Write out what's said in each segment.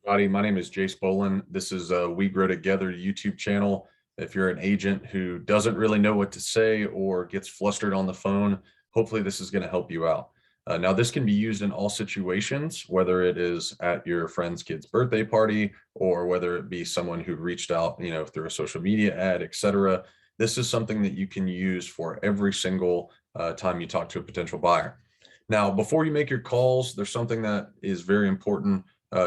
Everybody, my name is Jace Bolin. This is a We Grow Together YouTube channel. If you're an agent who doesn't really know what to say or gets flustered on the phone, hopefully this is going to help you out. Now, this can be used in all situations, whether it is at your friend's kid's birthday party or whether it be someone who reached out, through a social media ad, etc. This is something that you can use for every single time you talk to a potential buyer. Now, before you make your calls, there's something that is very important.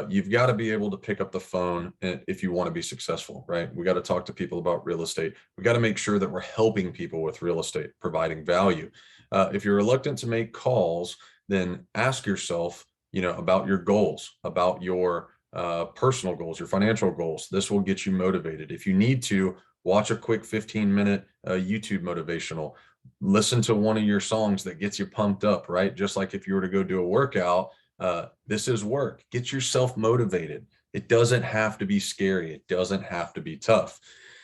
You've got to be able to pick up the phone if you want to be successful, right? We got to talk to people about real estate. We got to make sure that we're helping people with real estate, providing value. If you're reluctant to make calls, then ask yourself, about your goals, about your personal goals, your financial goals. This will get you motivated. If you need to, watch a quick 15-minute YouTube motivational. Listen to one of your songs that gets you pumped up, right? Just like if you were to go do a workout, this is work. Get yourself motivated. It doesn't have to be scary. It doesn't have to be tough.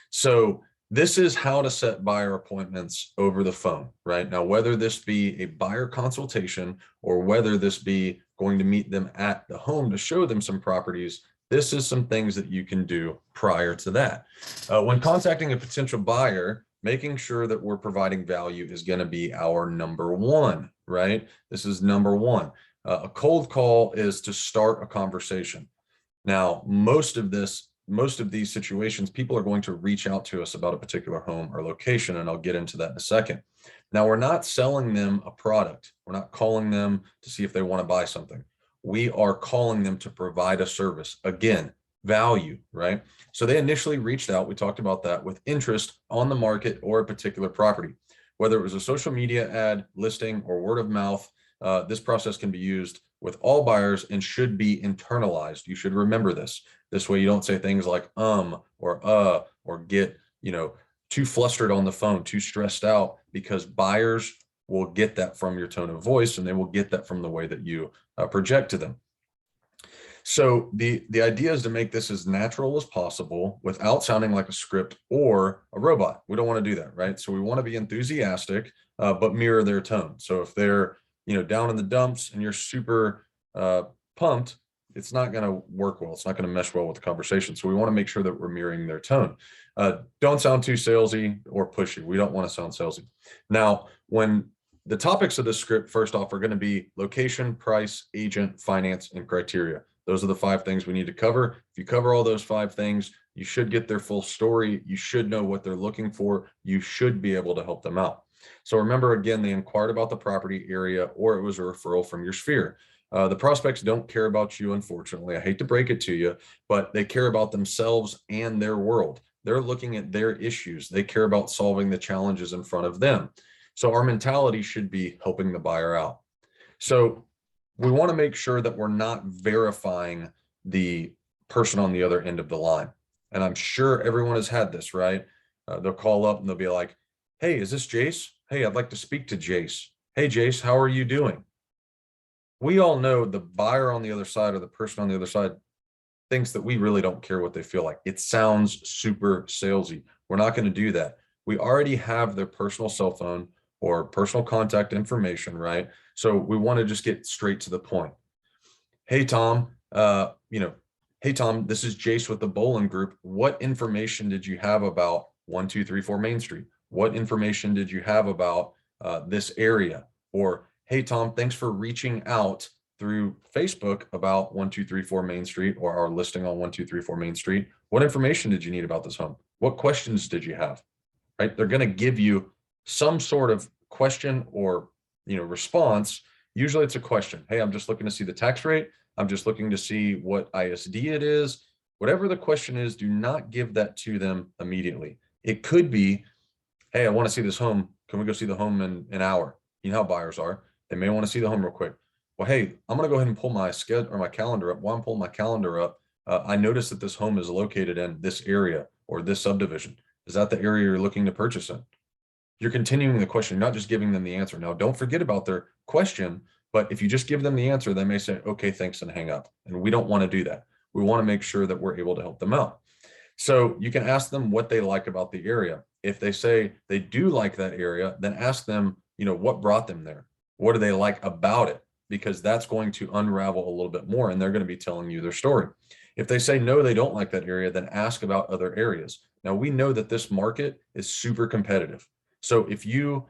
So this is how to set buyer appointments over the phone, right? Now, whether this be a buyer consultation or whether this be going to meet them at the home to show them some properties, this is some things that you can do prior to that. When contacting a potential buyer, making sure that we're providing value is going to be our number one, right? This is number one. A cold call is to start a conversation. Now, most of these situations, people are going to reach out to us about a particular home or location, and I'll get into that in a second. Now, we're not selling them a product. We're not calling them to see if they want to buy something. We are calling them to provide a service. Again, value, right? So they initially reached out, we talked about that, with interest on the market or a particular property. Whether it was a social media ad, listing, or word of mouth, this process can be used with all buyers and should be internalized. You should remember this. This way you don't say things like or get, too flustered on the phone, too stressed out, because buyers will get that from your tone of voice and they will get that from the way that you project to them. So the idea is to make this as natural as possible without sounding like a script or a robot. We don't want to do that, right? So we want to be enthusiastic, but mirror their tone. So if they're down in the dumps and you're super pumped, it's not going to work well. It's not going to mesh well with the conversation. So we want to make sure that we're mirroring their tone. Don't sound too salesy or pushy. We don't want to sound salesy. Now, when the topics of this script, first off, are going to be location, price, agent, finance, and criteria. Those are the 5 things we need to cover. If you cover all those 5 things, you should get their full story. You should know what they're looking for. You should be able to help them out. So remember, again, they inquired about the property area or it was a referral from your sphere. The prospects don't care about you, unfortunately. I hate to break it to you, but they care about themselves and their world. They're looking at their issues. They care about solving the challenges in front of them. So our mentality should be helping the buyer out. So we want to make sure that we're not verifying the person on the other end of the line. And I'm sure everyone has had this, right? They'll call up and they'll be like, "Hey, is this Jace? Hey, I'd like to speak to Jace. Hey, Jace, how are you doing?" We all know the buyer on the other side or the person on the other side thinks that we really don't care what they feel like. It sounds super salesy. We're not going to do that. We already have their personal cell phone or personal contact information, right? So we want to just get straight to the point. "Hey, Tom, hey, Tom, this is Jace with the Bolin Group. What information did you have about 1234 Main Street? What information did you have about this area?" Or, "Hey, Tom, thanks for reaching out through Facebook about 1234 Main Street or our listing on 1234 Main Street. What information did you need about this home? What questions did you have?" Right? They're going to give you some sort of question or response. Usually it's a question. "Hey, I'm just looking to see the tax rate. I'm just looking to see what ISD it is." Whatever the question is, do not give that to them immediately. It could be, "Hey, I want to see this home. Can we go see the home in an hour?" You know how buyers are. They may want to see the home real quick. "Well, hey, I'm going to go ahead and pull my schedule or my calendar up. While I'm pulling my calendar up, I noticed that this home is located in this area or this subdivision. Is that the area you're looking to purchase in?" You're continuing the question, not just giving them the answer. Now, don't forget about their question, but if you just give them the answer, they may say, "Okay, thanks," and hang up. And we don't want to do that. We want to make sure that we're able to help them out. So you can ask them what they like about the area. If they say they do like that area, then ask them, what brought them there? What do they like about it? because that's going to unravel a little bit more and they're going to be telling you their story. If they say no, they don't like that area, then ask about other areas. Now, we know that this market is super competitive. So if you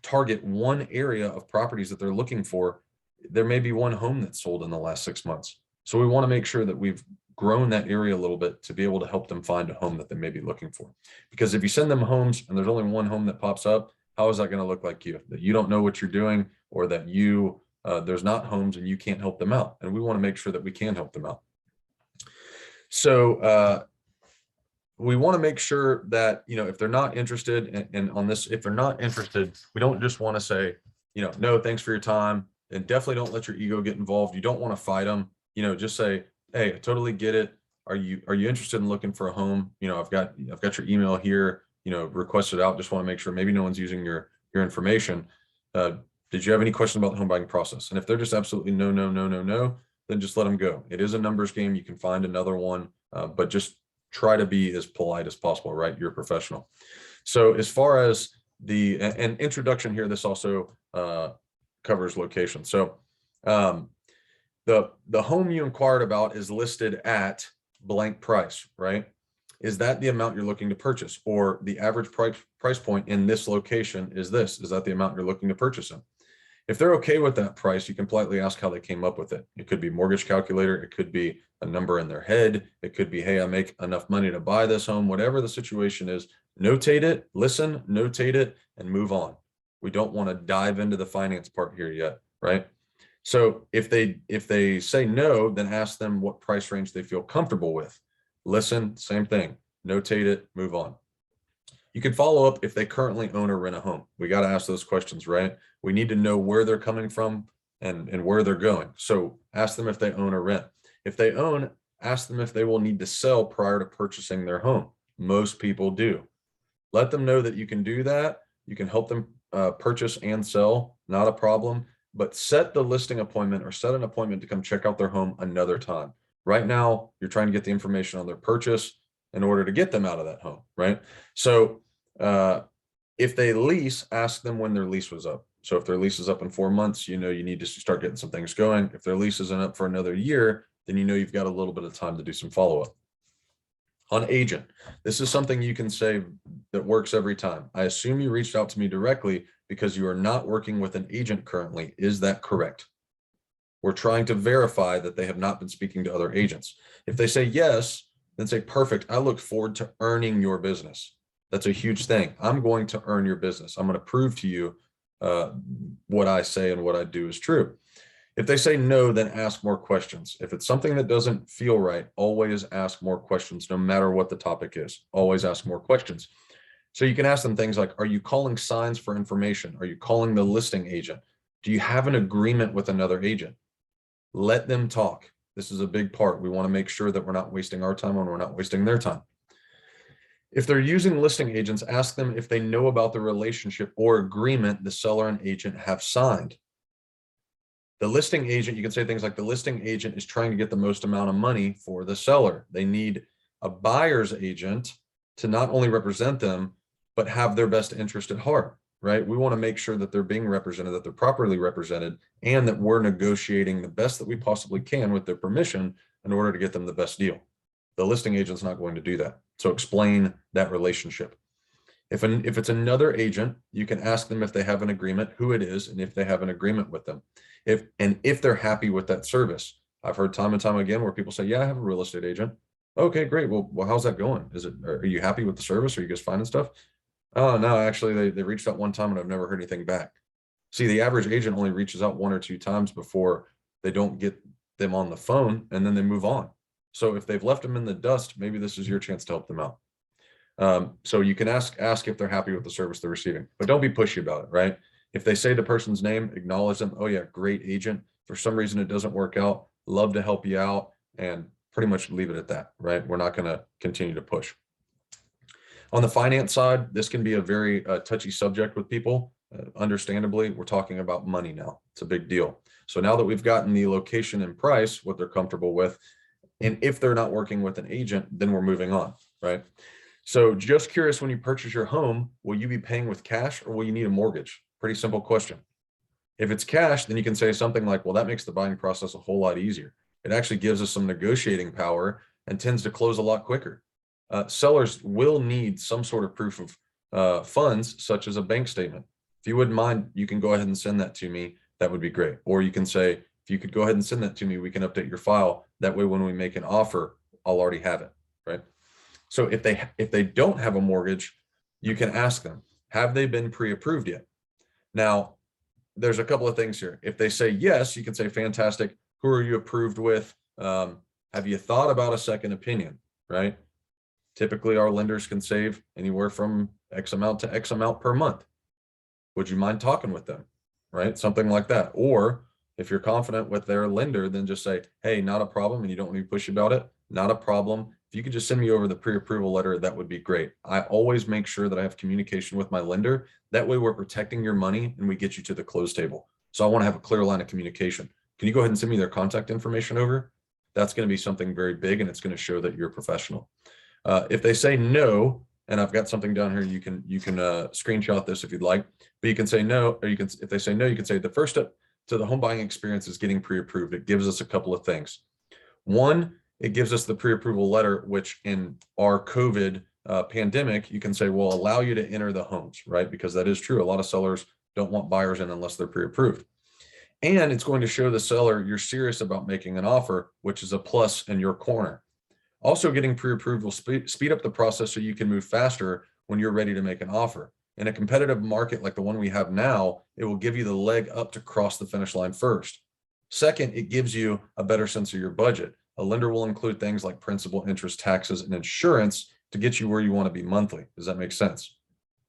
target one area of properties that they're looking for, there may be one home that's sold in the last 6 months. So we want to make sure that we've grown that area a little bit to be able to help them find a home that they may be looking for. Because if you send them homes and there's only one home that pops up, how is that going to look like you? That you don't know what you're doing, or that you there's not homes and you can't help them out. And we want to make sure that we can help them out. So we want to make sure that, if they're not interested in on this, if they're not interested, we don't just want to say, no, thanks for your time. And definitely don't let your ego get involved. You don't want to fight them. Just say, hey, I totally get it. Are you interested in looking for a home? I've got your email here, request it out. Just want to make sure maybe no one's using your information. Did you have any questions about the home buying process? And if they're just absolutely no, then just let them go. It is a numbers game. You can find another one, but just try to be as polite as possible, right? You're a professional. So as far as an introduction here, this also covers location. So the home you inquired about is listed at blank price, right? Is that the amount you're looking to purchase? Or the average price point in this location is this? Is that the amount you're looking to purchase in? If they're okay with that price, you can politely ask how they came up with it. It could be mortgage calculator. It could be a number in their head. It could be, hey, I make enough money to buy this home. Whatever the situation is, notate it, listen, notate it, and move on. We don't want to dive into the finance part here yet, right? So if they say no, then ask them what price range they feel comfortable with. Listen, same thing, notate it, move on. You can follow up if they currently own or rent a home. We got to ask those questions, right? We need to know where they're coming from and where they're going. So ask them if they own or rent. If they own, ask them if they will need to sell prior to purchasing their home. Most people do. Let them know that you can do that. You can help them purchase and sell, not a problem, but set the listing appointment or set an appointment to come check out their home another time. Right now, you're trying to get the information on their purchase in order to get them out of that home, right? So if they lease, ask them when their lease was up. So if their lease is up in 4 months, you need to start getting some things going. If their lease isn't up for another year, then you've got a little bit of time to do some follow-up. On agent, this is something you can say that works every time. I assume you reached out to me directly because you are not working with an agent currently. Is that correct? We're trying to verify that they have not been speaking to other agents. If they say yes, then say, perfect. I look forward to earning your business. That's a huge thing. I'm going to earn your business. I'm going to prove to you what I say and what I do is true. If they say no, then ask more questions. If it's something that doesn't feel right, always ask more questions, no matter what the topic is. Always ask more questions. So you can ask them things like, are you calling signs for information? Are you calling the listing agent? Do you have an agreement with another agent? Let them talk. This is a big part. We want to make sure that we're not wasting our time and we're not wasting their time. If they're using listing agents, ask them if they know about the relationship or agreement the seller and agent have signed. The listing agent, you can say things like, the listing agent is trying to get the most amount of money for the seller. They need a buyer's agent to not only represent them, but have their best interest at heart, right? We want to make sure that they're being represented, that they're properly represented, and that we're negotiating the best that we possibly can with their permission in order to get them the best deal. The listing agent's not going to do that. So explain that relationship. If it's another agent, you can ask them if they have an agreement, who it is, and if they have an agreement with them. If they're happy with that service. I've heard time and time again where people say, yeah, I have a real estate agent. Okay, great. Well, how's that going? Are you happy with the service? Are you guys finding stuff? Oh, no, actually they reached out one time and I've never heard anything back. See, the average agent only reaches out 1 or 2 times before they don't get them on the phone, and then they move on. So if they've left them in the dust, maybe this is your chance to help them out. So you can ask if they're happy with the service they're receiving, but don't be pushy about it, right? If they say the person's name, acknowledge them. Oh yeah, great agent. For some reason it doesn't work out, love to help you out, and pretty much leave it at that, right? We're not going to continue to push. On the finance side, this can be a very touchy subject with people. Understandably, we're talking about money now. It's a big deal. So now that we've gotten the location and price, what they're comfortable with, and if they're not working with an agent, then we're moving on, right? So just curious, when you purchase your home, will you be paying with cash or will you need a mortgage? Pretty simple question. If it's cash, then you can say something like, well, that makes the buying process a whole lot easier. It actually gives us some negotiating power and tends to close a lot quicker. Sellers will need some sort of proof of funds, such as a bank statement. If you wouldn't mind, you can go ahead and send that to me. That would be great. Or you can say, if you could go ahead and send that to me, we can update your file. That way, when we make an offer, I'll already have it, right? So if they don't have a mortgage, you can ask them, have they been pre-approved yet? Now, there's a couple of things here. If they say yes, you can say, fantastic. Who are you approved with? Have you thought about a second opinion, right? Typically, our lenders can save anywhere from X amount to X amount per month. Would you mind talking with them, right? Something like that. Or if you're confident with their lender, then just say, hey, not a problem, and you don't want to be pushy about it, not a problem. If you could just send me over the pre-approval letter, that would be great. I always make sure that I have communication with my lender. That way we're protecting your money and we get you to the close table. So I want to have a clear line of communication. Can you go ahead and send me their contact information over? That's going to be something very big, and it's going to show that you're a professional. If they say no, and I've got something down here, you can screenshot this if you'd like, but you can say no, or you can, if they say no, you can say the first step to the home buying experience is getting pre-approved. It gives us a couple of things. One, it gives us the pre-approval letter, which in our COVID pandemic, you can say will allow you to enter the homes, right? Because that is true. A lot of sellers don't want buyers in unless they're pre-approved. And it's going to show the seller you're serious about making an offer, which is a plus in your corner. Also, getting pre-approved will speed up the process so you can move faster when you're ready to make an offer. In a competitive market like the one we have now, it will give you the leg up to cross the finish line first. Second, it gives you a better sense of your budget. A lender will include things like principal, interest, taxes, and insurance to get you where you want to be monthly. Does that make sense?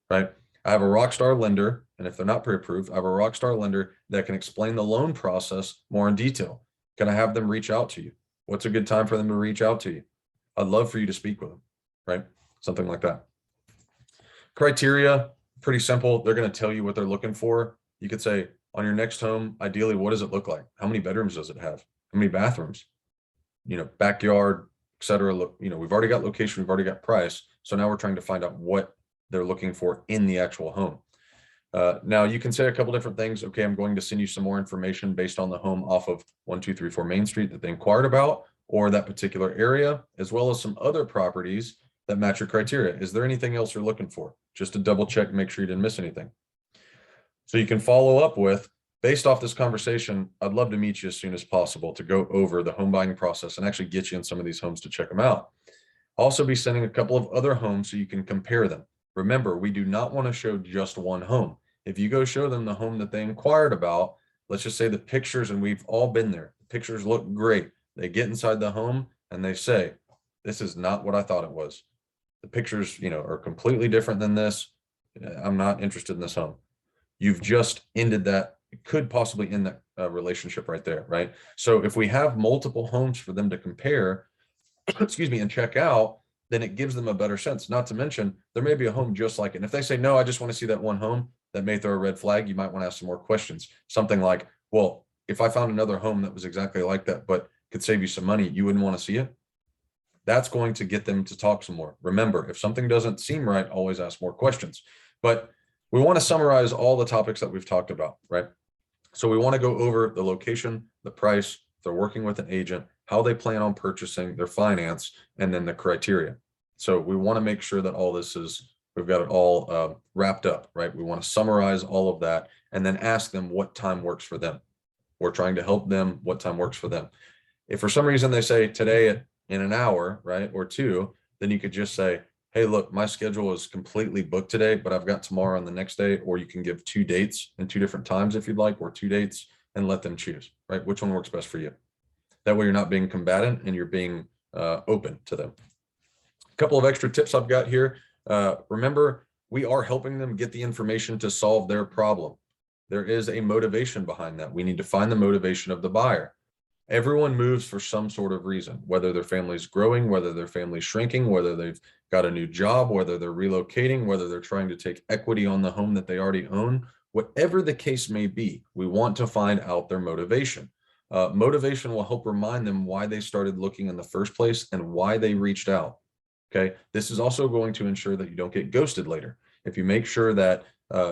Right? I have a rock star lender, and if they're not pre-approved, I have a rock star lender that can explain the loan process more in detail. Can I have them reach out to you? What's a good time for them to reach out to you? I'd love for you to speak with them, right? Something like that. Criteria, pretty simple. They're going to tell you what they're looking for. You could say, on your next home, ideally, what does it look like? How many bedrooms does it have? How many bathrooms? Backyard, et cetera. Look, we've already got location, we've already got price. So now we're trying to find out what they're looking for in the actual home. Now you can say a couple different things. Okay, I'm going to send you some more information based on the home off of 1234 Main Street that they inquired about, or that particular area, as well as some other properties that match your criteria. Is there anything else you're looking for? Just to double check and make sure you didn't miss anything. So you can follow up with, based off this conversation, I'd love to meet you as soon as possible to go over the home buying process and actually get you in some of these homes to check them out. Also be sending a couple of other homes so you can compare them. Remember, we do not want to show just one home. If you go show them the home that they inquired about, let's just say the pictures, and we've all been there, the pictures look great. They get inside the home and they say, this is not what I thought it was. The pictures, are completely different than this. I'm not interested in this home. You've just ended that. It could possibly end that relationship right there, right? So if we have multiple homes for them to compare, and check out, then it gives them a better sense. Not to mention, there may be a home just like it. And if they say, no, I just want to see that one home, that may throw a red flag. You might want to ask some more questions. Something like, well, if I found another home that was exactly like that, but could save you some money, you wouldn't want to see it. That's going to get them to talk some more. Remember, if something doesn't seem right, always ask more questions. But we want to summarize all the topics that we've talked about, right? So we want to go over the location, the price, if they're working with an agent, how they plan on purchasing, their finance, and then the criteria. So we want to make sure that all this we've got it all wrapped up, right? We want to summarize all of that and then ask them what time works for them. We're trying to help them what time works for them. If for some reason they say today in an hour, right, or two, then you could just say, hey, look, my schedule is completely booked today, but I've got tomorrow and the next day, or you can give 2 dates and 2 different times if you'd like, or 2 dates and let them choose, right? Which one works best for you? That way you're not being combatant and you're being open to them. A couple of extra tips I've got here. Remember, we are helping them get the information to solve their problem. There is a motivation behind that. We need to find the motivation of the buyer. Everyone moves for some sort of reason, whether their family's growing, whether their family's shrinking, whether they've got a new job, whether they're relocating, whether they're trying to take equity on the home that they already own. Whatever the case may be, we want to find out their motivation. Motivation will help remind them why they started looking in the first place and why they reached out. Okay. This is also going to ensure that you don't get ghosted later. If you make sure that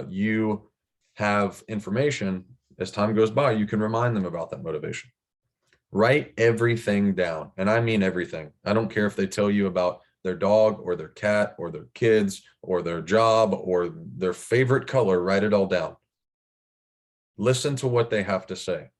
you have information, as time goes by, you can remind them about that motivation. Write everything down. And I mean everything. I don't care if they tell you about their dog or their cat or their kids or their job or their favorite color, write it all down. Listen to what they have to say.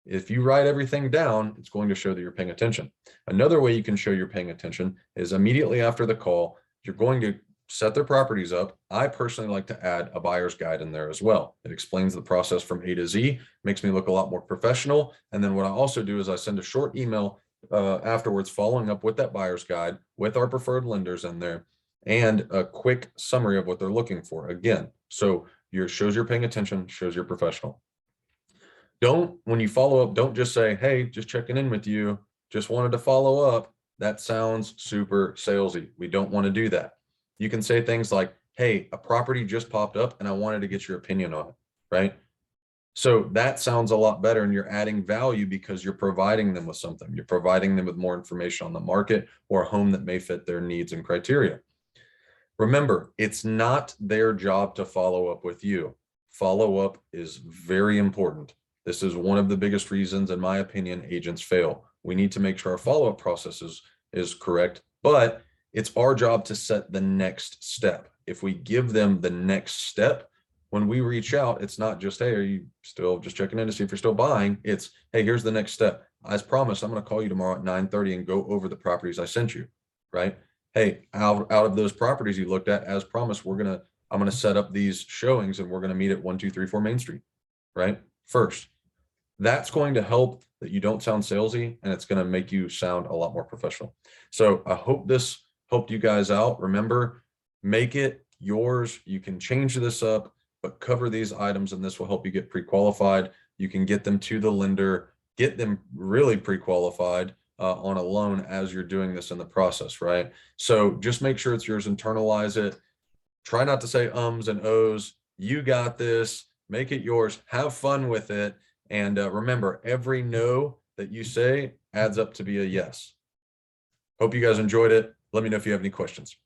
If you write everything down, it's going to show that you're paying attention. Another way you can show you're paying attention is immediately after the call, you're going to set their properties up. I personally like to add a buyer's guide in there as well. It explains the process from A to Z, makes me look a lot more professional. And then what I also do is I send a short email afterwards following up with that buyer's guide with our preferred lenders in there and a quick summary of what they're looking for. Again, so shows you're paying attention, shows you're professional. When you follow up, don't just say, hey, just checking in with you, just wanted to follow up. That sounds super salesy. We don't want to do that. You can say things like, hey, a property just popped up and I wanted to get your opinion on it, right? So that sounds a lot better, and you're adding value because you're providing them with something. You're providing them with more information on the market or a home that may fit their needs and criteria. Remember, it's not their job to follow up with you. Follow up is very important. This is one of the biggest reasons, in my opinion, agents fail. We need to make sure our follow-up process is correct, but it's our job to set the next step. If we give them the next step, when we reach out, it's not just, hey, are you still just checking in to see if you're still buying? It's, hey, here's the next step. As promised, I'm going to call you tomorrow at 9:30 and go over the properties I sent you, right? Hey, out of those properties you looked at, as promised, I'm going to set up these showings and we're going to meet at 1234 Main Street, right? First, that's going to help that you don't sound salesy, and it's going to make you sound a lot more professional. So I hope this helped you guys out. Remember, make it yours. You can change this up, but cover these items, and this will help you get pre-qualified. You can get them to the lender, get them really pre-qualified on a loan as you're doing this in the process, right? So just make sure it's yours, internalize it. Try not to say ums and ohs. You got this, make it yours, have fun with it. And remember, every no that you say adds up to be a yes. Hope you guys enjoyed it. Let me know if you have any questions.